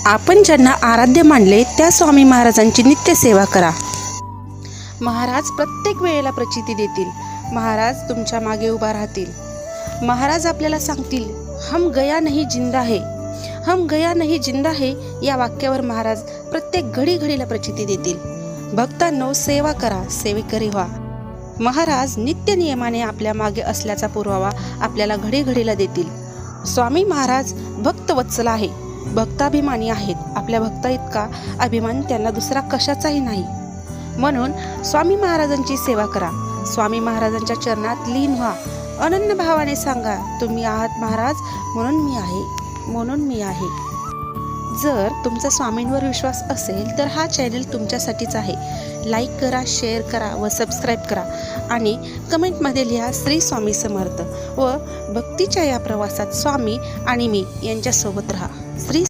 आपण ज्यांना आराध्य मानले त्या स्वामी महाराजांची नित्य सेवा करा. महाराज प्रत्येक वेळेला प्रचिती देतील. महाराज तुमच्या मागे उभा राहतील. महाराज आपल्याला सांगतील, हम गया नहीं जिंदा है. हम गया नहीं जिंदा है या वाक्यावर महाराज प्रत्येक घडीला प्रचिती देतील. भक्तांनो, सेवा करा, सेवेकरी व्हा. महाराज नित्य नियमाने आपल्या मागे असल्याचा पुरावा आपल्याला घडीला देतील. स्वामी महाराज भक्तवत्सल आहे, भक्ताभिमानी आहेत. आपल्या भक्ता इतका अभिमान त्यांना दुसरा कशाचाही नाही. म्हणून स्वामी महाराजांची सेवा करा. स्वामी महाराजांच्या चरणात लीन व्हा. अनन्य भावाने सांगा, तुम्ही आहात महाराज, म्हणून मी आहे, म्हणून मी आहे. जर तुमचा स्वामींवर विश्वास असेल तर हा चॅनल तुमच्यासाठीच आहे. लाईक करा, शेअर करा व सबस्क्राईब करा आणि कमेंटमध्ये लिहा श्री स्वामी समर्थ. व भक्तीच्या या प्रवासात स्वामी आणि मी यांच्यासोबत राहा. श्री